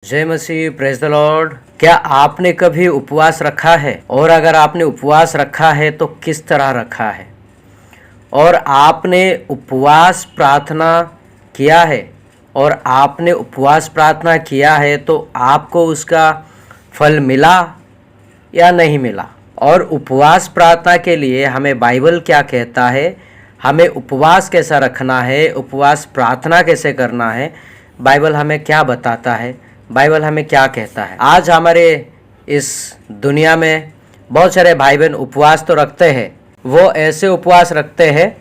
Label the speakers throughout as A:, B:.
A: जय मसीह, praise the Lord. क्या आपने कभी उपवास रखा है? और अगर आपने उपवास रखा है तो किस तरह रखा है? और आपने उपवास प्रार्थना किया है और आपने उपवास प्रार्थना किया है तो आपको उसका फल मिला या नहीं मिला? और उपवास प्रार्थना के लिए हमें बाइबल क्या कहता है, हमें उपवास कैसा रखना है, उपवास प्रार्थना कैसे करना है, बाइबल हमें क्या बताता है, बाइबल हमें क्या कहता है। आज हमारे इस दुनिया में बहुत सारे भाई बहन उपवास तो रखते हैं, वो ऐसे उपवास रखते हैं,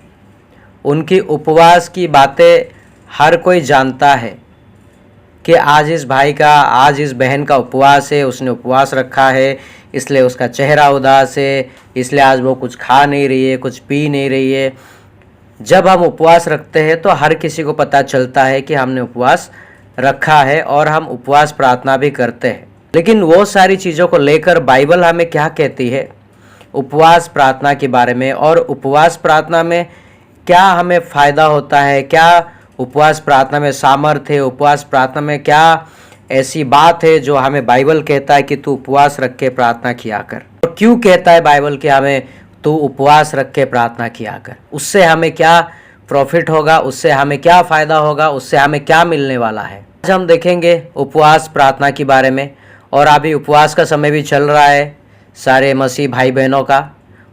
A: उनकी उपवास की बातें हर कोई जानता है कि आज इस भाई का, आज इस बहन का उपवास है, उसने उपवास रखा है, इसलिए उसका चेहरा उदास है, इसलिए आज वो कुछ खा नहीं रही है, कुछ पी नहीं रही है। जब हम उपवास रखते हैं तो हर किसी को पता चलता है कि हमने उपवास रखा है और हम उपवास प्रार्थना भी करते हैं। लेकिन वो सारी चीज़ों को लेकर बाइबल हमें क्या कहती है उपवास प्रार्थना के बारे में, और उपवास प्रार्थना में क्या हमें फ़ायदा होता है, क्या उपवास प्रार्थना में सामर्थ्य है, उपवास प्रार्थना में क्या ऐसी बात है जो हमें बाइबल कहता है कि तू उपवास रख के प्रार्थना किया कर। और क्यों कहता है बाइबल कि हमें तू उपवास रख के प्रार्थना किया कर? उससे हमें क्या प्रॉफिट होगा, उससे हमें क्या फ़ायदा होगा, उससे हमें क्या मिलने वाला है। आज हम देखेंगे उपवास प्रार्थना के बारे में। और अभी उपवास का समय भी चल रहा है सारे मसीह भाई बहनों का,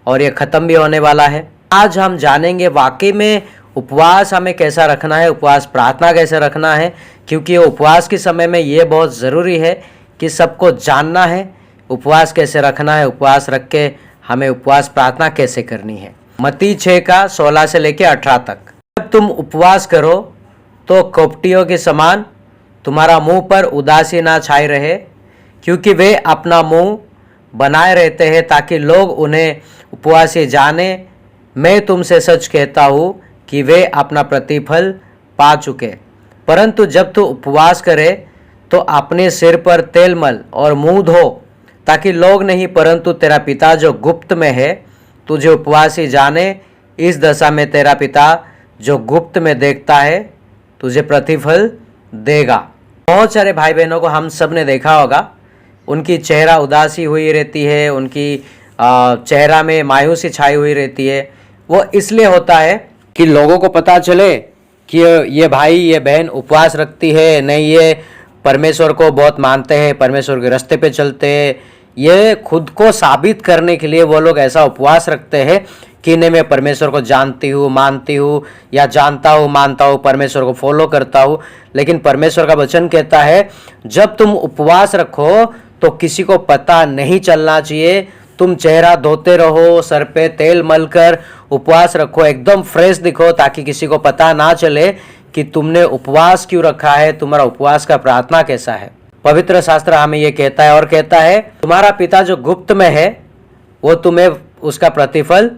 A: और ये ख़त्म भी होने वाला है। आज हम जानेंगे वाकई में उपवास हमें कैसा रखना है, उपवास प्रार्थना कैसे रखना है, क्योंकि उपवास के समय में ये बहुत ज़रूरी है कि सबको जानना है उपवास कैसे रखना है, उपवास रख के हमें उपवास प्रार्थना कैसे करनी है। मत्ती 6:16 से लेकर 18 तक। जब तुम उपवास करो तो कपटियों के समान तुम्हारा मुंह पर उदासी ना छाई रहे, क्योंकि वे अपना मुंह बनाए रहते हैं ताकि लोग उन्हें उपवासी जाने। मैं तुमसे सच कहता हूँ कि वे अपना प्रतिफल पा चुके। परंतु जब तू उपवास करे तो अपने सिर पर तेल मल और मुंह धो, ताकि लोग नहीं परंतु तेरा पिता जो गुप्त में है तुझे उपवासी जाने। इस दशा में तेरा पिता जो गुप्त में देखता है तुझे प्रतिफल देगा। बहुत सारे भाई बहनों को हम सब ने देखा होगा, उनकी चेहरा उदासी हुई रहती है, उनकी चेहरा में मायूसी छाई हुई रहती है। वो इसलिए होता है कि लोगों को पता चले कि ये भाई ये बहन उपवास रखती है, नहीं ये परमेश्वर को बहुत मानते हैं, परमेश्वर के रास्ते पे चलते हैं। ये खुद को साबित करने के लिए वो लोग ऐसा उपवास रखते हैं कि नहीं, मैं परमेश्वर को जानती हूँ, मानती हूँ, या जानता हूँ, मानता हूँ, परमेश्वर को फॉलो करता हूँ। लेकिन परमेश्वर का वचन कहता है जब तुम उपवास रखो तो किसी को पता नहीं चलना चाहिए। तुम चेहरा धोते रहो, सर पे तेल मलकर उपवास रखो, एकदम फ्रेश दिखो, ताकि किसी को पता ना चले कि तुमने उपवास क्यों रखा है, तुम्हारा उपवास का प्रार्थना कैसा है। पवित्र शास्त्र हमें ये कहता है, और कहता है तुम्हारा पिता जो गुप्त में है वो तुम्हें उसका प्रतिफल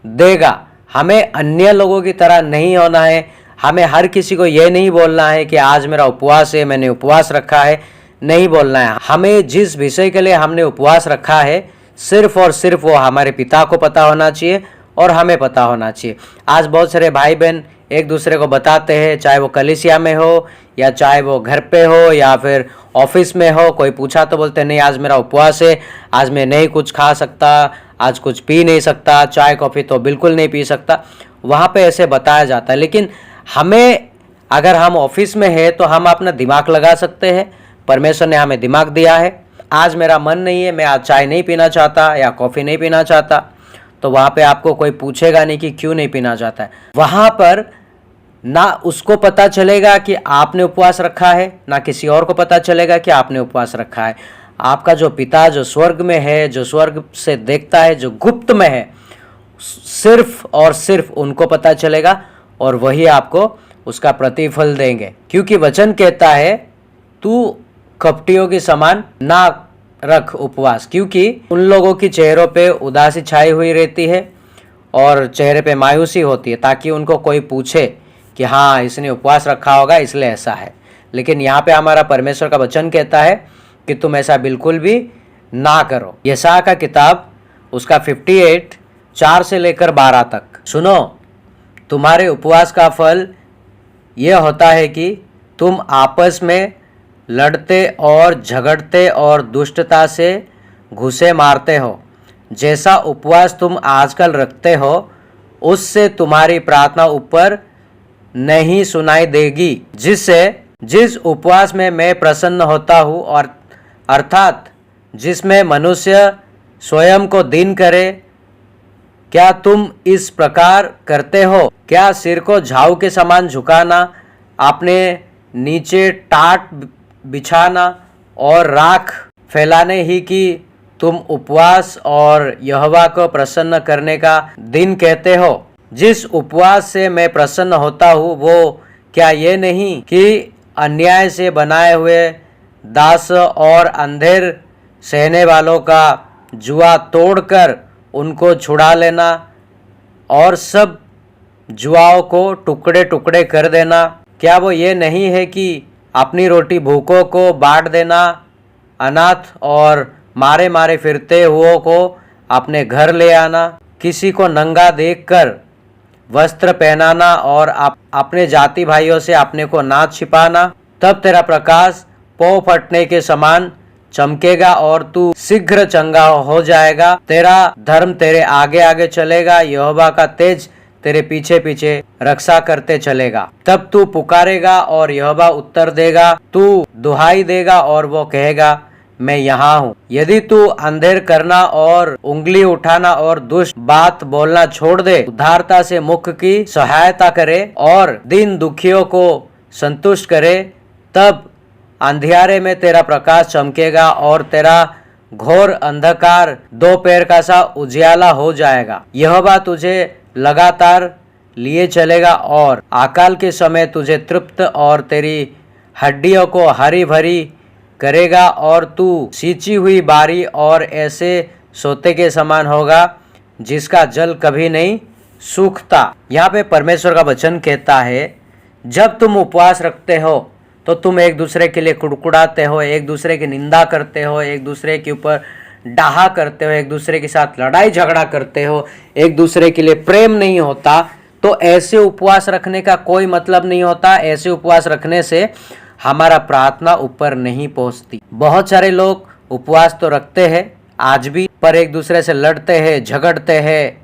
A: देगा। हमें अन्य लोगों की तरह नहीं होना है। हमें हर किसी को ये नहीं बोलना है कि आज मेरा उपवास है, मैंने उपवास रखा है, नहीं बोलना है। हमें जिस विषय के लिए हमने उपवास रखा है सिर्फ और सिर्फ वो हमारे पिता को पता होना चाहिए और हमें पता होना चाहिए। आज बहुत सारे भाई बहन एक दूसरे को बताते हैं, चाहे वो कलीसिया में हो या चाहे वो घर पे हो या फिर ऑफिस में हो। कोई पूछा तो बोलते नहीं, आज मेरा उपवास है, आज मैं नहीं कुछ खा सकता, आज कुछ पी नहीं सकता, चाय कॉफ़ी तो बिल्कुल नहीं पी सकता। वहाँ पे ऐसे बताया जाता है। लेकिन हमें, अगर हम ऑफिस में है तो हम अपना दिमाग लगा सकते हैं। परमेश्वर ने हमें दिमाग दिया है। आज मेरा मन नहीं है, मैं आज चाय नहीं पीना चाहता या कॉफ़ी नहीं पीना चाहता, तो वहाँ पे आपको कोई पूछेगा नहीं कि क्यों नहीं पीना चाहता है। वहाँ पर ना उसको पता चलेगा कि आपने उपवास रखा है, ना किसी और को पता चलेगा कि आपने उपवास रखा है। आपका जो पिता जो स्वर्ग में है, जो स्वर्ग से देखता है, जो गुप्त में है, सिर्फ और सिर्फ उनको पता चलेगा और वही आपको उसका प्रतिफल देंगे। क्योंकि वचन कहता है तू कपटियों के समान ना रख उपवास, क्योंकि उन लोगों की चेहरों पे उदासी छाई हुई रहती है और चेहरे पे मायूसी होती है, ताकि उनको कोई पूछे कि हाँ इसने उपवास रखा होगा इसलिए ऐसा है। लेकिन यहाँ पे हमारा परमेश्वर का वचन कहता है कि तुम ऐसा बिल्कुल भी ना करो। यशायाह का किताब उसका 58:4 से लेकर 12 तक। सुनो, तुम्हारे उपवास का फल यह होता है कि तुम आपस में लड़ते और झगड़ते और दुष्टता से घुसे मारते हो। जैसा उपवास तुम आजकल रखते हो उससे तुम्हारी प्रार्थना ऊपर नहीं सुनाई देगी। जिस उपवास में मैं प्रसन्न होता हूँ और अर्थात जिसमें मनुष्य स्वयं को दीन करे, क्या तुम इस प्रकार करते हो? क्या सिर को झाऊ के समान झुकाना, अपने नीचे टाट बिछाना और राख फैलाने ही कि तुम उपवास और यहोवा को प्रसन्न करने का दिन कहते हो? जिस उपवास से मैं प्रसन्न होता हूँ वो क्या ये नहीं कि अन्याय से बनाए हुए दास और अंधेर सहने वालों का जुआ तोड़कर उनको छुड़ा लेना और सब जुआओं को टुकड़े टुकड़े कर देना? क्या वो ये नहीं है कि अपनी रोटी भूखों को बांट देना, अनाथ और मारे मारे फिरते हुओं को अपने घर ले आना, किसी को नंगा देखकर वस्त्र पहनाना और अपने जाति भाइयों से अपने को ना छिपाना? तब तेरा प्रकाश पौ फटने के समान चमकेगा और तू शीघ्र चंगा हो जाएगा। तेरा धर्म तेरे आगे आगे चलेगा, यहोवा का तेज तेरे पीछे पीछे रक्षा करते चलेगा। तब तू पुकारेगा और यहोवा उत्तर देगा, तू दुहाई देगा और वो कहेगा मैं यहाँ हूँ। यदि तू अंधेर करना और उंगली उठाना और दुष्ट बात बोलना छोड़ दे, उदारता से मुख की सहायता करे और दीन दुखियों को संतुष्ट करे, तब अंधियारे में तेरा प्रकाश चमकेगा और तेरा घोर अंधकार दोपहर का सा उजियाला हो जाएगा। यहोवा तुझे लगातार लिए चलेगा और अकाल के समय तुझे तृप्त और तेरी हड्डियों को हरी भरी करेगा और तू सींची हुई बारी और ऐसे सोते के समान होगा जिसका जल कभी नहीं सूखता। यहाँ पे परमेश्वर का वचन कहता है, जब तुम उपवास रखते हो तो तुम एक दूसरे के लिए कुड़कुड़ाते हो, एक दूसरे की निंदा करते हो, एक दूसरे के ऊपर डाहा करते हो, एक दूसरे के साथ लड़ाई झगड़ा करते हो, एक दूसरे के लिए प्रेम नहीं होता, तो ऐसे उपवास रखने का कोई मतलब नहीं होता। ऐसे उपवास रखने से हमारा प्रार्थना ऊपर नहीं पहुंचती। बहुत सारे लोग उपवास तो रखते हैं आज भी, पर एक दूसरे से लड़ते हैं, झगड़ते हैं,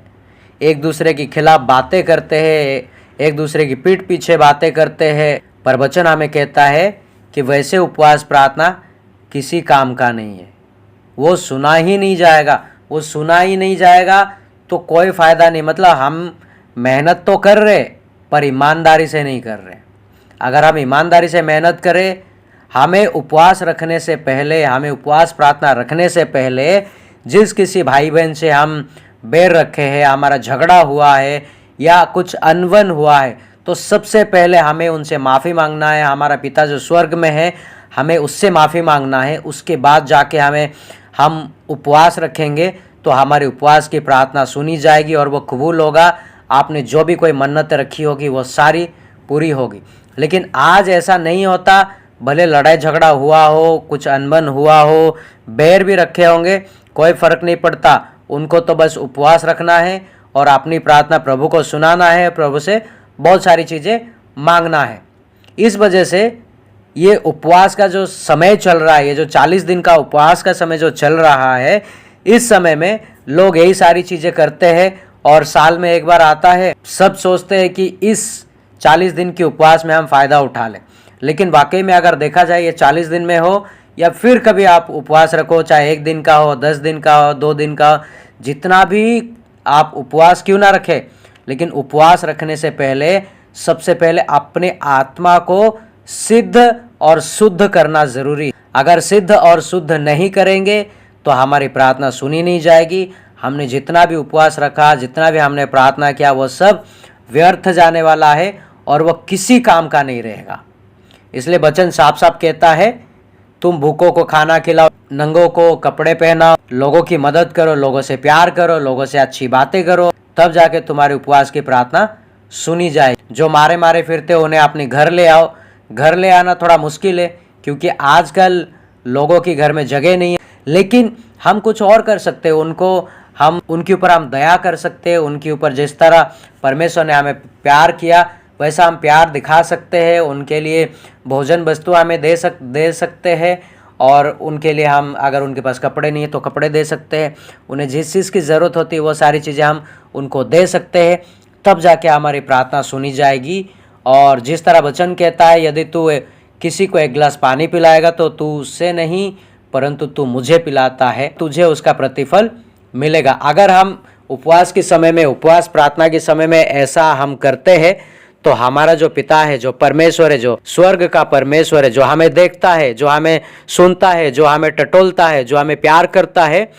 A: एक दूसरे के खिलाफ बातें करते हैं, एक दूसरे की पीठ पीछे बातें करते हैं। पर वचन हमें कहता है कि वैसे उपवास प्रार्थना किसी काम का नहीं है, वो सुना ही नहीं जाएगा। वो सुना ही नहीं जाएगा तो कोई फायदा नहीं। मतलब हम मेहनत तो कर रहे पर ईमानदारी से नहीं कर रहे। अगर हम ईमानदारी से मेहनत करें, हमें उपवास रखने से पहले, हमें उपवास प्रार्थना रखने से पहले जिस किसी भाई बहन से हम बैर रखे हैं, हमारा झगड़ा हुआ है या कुछ अनबन हुआ है, तो सबसे पहले हमें उनसे माफ़ी मांगना है। हमारा पिता जो स्वर्ग में है, हमें उससे माफ़ी मांगना है। उसके बाद जाके हम उपवास रखेंगे तो हमारे उपवास की प्रार्थना सुनी जाएगी और वो कबूल होगा। आपने जो भी कोई मन्नत रखी होगी वो सारी पूरी होगी। लेकिन आज ऐसा नहीं होता। भले लड़ाई झगड़ा हुआ हो, कुछ अनबन हुआ हो, बैर भी रखे होंगे, कोई फ़र्क नहीं पड़ता। उनको तो बस उपवास रखना है और अपनी प्रार्थना प्रभु को सुनाना है, प्रभु से बहुत सारी चीज़ें मांगना है। इस वजह से ये उपवास का जो समय चल रहा है, ये जो 40 दिन का उपवास का समय जो चल रहा है, इस समय में लोग यही सारी चीज़ें करते हैं और साल में एक बार आता है। सब सोचते हैं कि इस 40 दिन के उपवास में हम फ़ायदा उठा लें। लेकिन वाकई में अगर देखा जाए, ये 40 दिन में हो या फिर कभी आप उपवास रखो, चाहे 1 दिन का हो, 10 दिन का हो, 2 दिन का हो, जितना भी आप उपवास क्यों ना रखें, लेकिन उपवास रखने से पहले सबसे पहले अपने आत्मा को सिद्ध और शुद्ध करना ज़रूरी है। अगर सिद्ध और शुद्ध नहीं करेंगे तो हमारी प्रार्थना सुनी नहीं जाएगी। हमने जितना भी उपवास रखा, जितना भी हमने प्रार्थना किया, वो सब व्यर्थ जाने वाला है और वह किसी काम का नहीं रहेगा। इसलिए वचन साफ साफ कहता है, तुम भूखों को खाना खिलाओ, नंगों को कपड़े पहनाओ, लोगों की मदद करो, लोगों से प्यार करो, लोगों से अच्छी बातें करो, तब जाके तुम्हारे उपवास की प्रार्थना सुनी जाए। जो मारे मारे फिरते उन्हें अपने घर ले आओ। घर ले आना थोड़ा मुश्किल है क्योंकि आजकल लोगों की घर में जगह नहीं है, लेकिन हम कुछ और कर सकते हैं। उनके ऊपर हम दया कर सकते हैं। उनके ऊपर जिस तरह परमेश्वर ने हमें प्यार किया वैसा हम प्यार दिखा सकते हैं, उनके लिए भोजन वस्तु हमें दे सकते हैं, और उनके लिए हम अगर उनके पास कपड़े नहीं है तो कपड़े दे सकते हैं, उन्हें जिस चीज़ की ज़रूरत होती है वो सारी चीज़ें हम उनको दे सकते हैं। तब जाके हमारी प्रार्थना सुनी जाएगी। और जिस तरह वचन कहता है, यदि तू किसी को एक गिलास पानी पिलाएगा तो तू उससे नहीं परंतु तू मुझे पिलाता है, तुझे उसका प्रतिफल मिलेगा। अगर हम उपवास के समय में, उपवास प्रार्थना के समय में ऐसा हम करते हैं तो हमारा जो पिता है, जो परमेश्वर है, जो स्वर्ग का परमेश्वर है, जो हमें देखता है, जो हमें सुनता है, जो हमें टटोलता है, जो हमें प्यार करता है,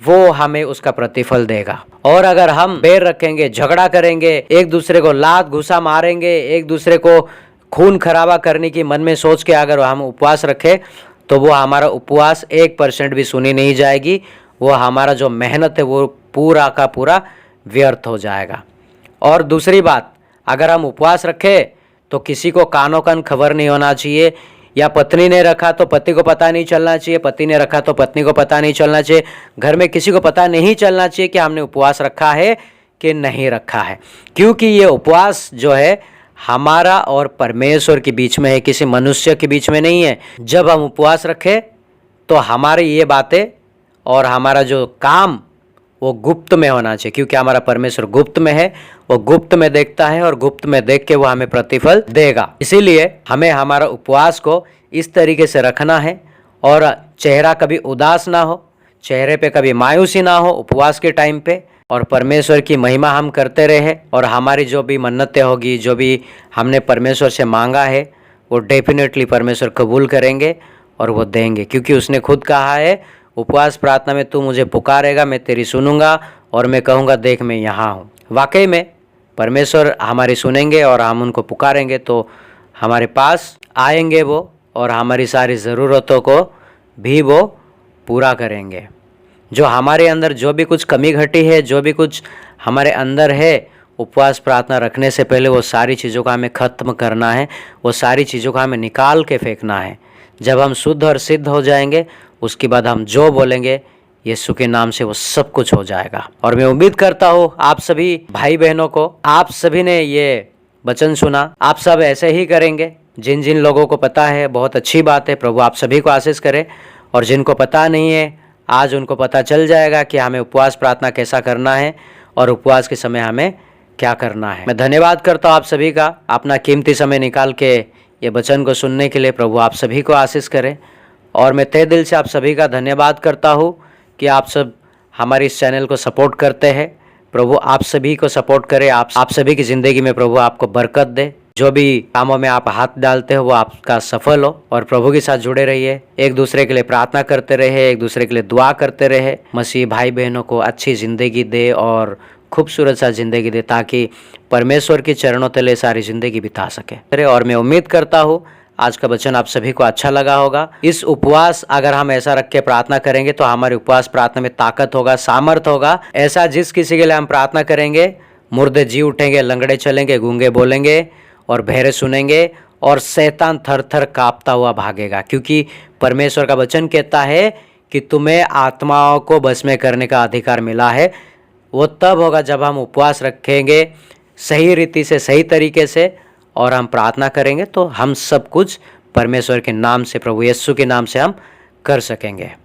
A: वो हमें उसका प्रतिफल देगा। और अगर हम बैर रखेंगे, झगड़ा करेंगे, एक दूसरे को लात घुसा मारेंगे, एक दूसरे को खून खराबा करने की मन में सोच के अगर हम उपवास रखें तो वो हमारा उपवास 1% भी सुनी नहीं जाएगी। वो हमारा जो मेहनत है वो पूरा का पूरा व्यर्थ हो जाएगा। और दूसरी बात, अगर हम उपवास रखें तो किसी को कानो कान खबर नहीं होना चाहिए, या पत्नी ने रखा तो पति को पता नहीं चलना चाहिए, पति ने रखा तो पत्नी को पता नहीं चलना चाहिए, घर में किसी को पता नहीं चलना चाहिए कि हमने उपवास रखा है कि नहीं रखा है। क्योंकि ये उपवास जो है हमारा और परमेश्वर के बीच में है, किसी मनुष्य के बीच में नहीं है। जब हम उपवास रखें तो हमारी ये बातें और हमारा जो काम वो गुप्त में होना चाहिए, क्योंकि हमारा परमेश्वर गुप्त में है, वो गुप्त में देखता है और गुप्त में देख के वो हमें प्रतिफल देगा। इसीलिए हमें हमारा उपवास को इस तरीके से रखना है और चेहरा कभी उदास ना हो, चेहरे पे कभी मायूसी ना हो उपवास के टाइम पे, और परमेश्वर की महिमा हम करते रहे। और हमारी जो भी मन्नतें होगी, जो भी हमने परमेश्वर से मांगा है, वो डेफिनेटली परमेश्वर कबूल करेंगे और वो देंगे, क्योंकि उसने खुद कहा है उपवास प्रार्थना में तू मुझे पुकारेगा, मैं तेरी सुनूंगा और मैं कहूँगा देख मैं यहाँ हूँ। वाकई में परमेश्वर हमारी सुनेंगे और हम उनको पुकारेंगे तो हमारे पास आएंगे वो, और हमारी सारी ज़रूरतों को भी वो पूरा करेंगे। जो हमारे अंदर जो भी कुछ कमी घटी है, जो भी कुछ हमारे अंदर है, उपवास प्रार्थना रखने से पहले वो सारी चीज़ों का हमें ख़त्म करना है, वो सारी चीज़ों का हमें निकाल के फेंकना है। जब हम शुद्ध और सिद्ध हो जाएंगे उसके बाद हम जो बोलेंगे यीशु के नाम से वो सब कुछ हो जाएगा। और मैं उम्मीद करता हूँ आप सभी भाई बहनों को, आप सभी ने ये वचन सुना, आप सब ऐसे ही करेंगे। जिन जिन लोगों को पता है बहुत अच्छी बात है, प्रभु आप सभी को आशीष करे। और जिनको पता नहीं है आज उनको पता चल जाएगा कि हमें उपवास प्रार्थना कैसा करना है और उपवास के समय हमें क्या करना है। मैं धन्यवाद करता हूँ आप सभी का, अपना कीमती समय निकाल के ये वचन को सुनने के लिए। प्रभु आप सभी को आशीष करे। और मैं तहे दिल से आप सभी का धन्यवाद करता हूँ कि आप सब हमारे इस चैनल को सपोर्ट करते हैं। प्रभु आप सभी को सपोर्ट करे, आप सभी की ज़िंदगी में प्रभु आपको बरकत दे। जो भी कामों में आप हाथ डालते हो वो आपका सफल हो, और प्रभु के साथ जुड़े रहिए, एक दूसरे के लिए प्रार्थना करते रहे, एक दूसरे के लिए दुआ करते रहे। मसीह भाई बहनों को अच्छी ज़िंदगी दे और खूबसूरत सा ज़िंदगी दे, ताकि परमेश्वर के चरणों तले सारी ज़िंदगी बिता सके। और मैं उम्मीद करता हूँ आज का वचन आप सभी को अच्छा लगा होगा। इस उपवास अगर हम ऐसा रख के प्रार्थना करेंगे तो हमारे उपवास प्रार्थना में ताकत होगा, सामर्थ होगा। ऐसा जिस किसी के लिए हम प्रार्थना करेंगे, मुर्दे जी उठेंगे, लंगड़े चलेंगे, गूंगे बोलेंगे और बहरे सुनेंगे, और शैतान थर थर कांपता हुआ भागेगा। क्योंकि परमेश्वर का वचन कहता है कि तुम्हें आत्माओं को बस में करने का अधिकार मिला है। वो तब होगा जब हम उपवास रखेंगे सही रीति से, सही तरीके से, और हम प्रार्थना करेंगे तो हम सब कुछ परमेश्वर के नाम से, प्रभु यीशु के नाम से हम कर सकेंगे।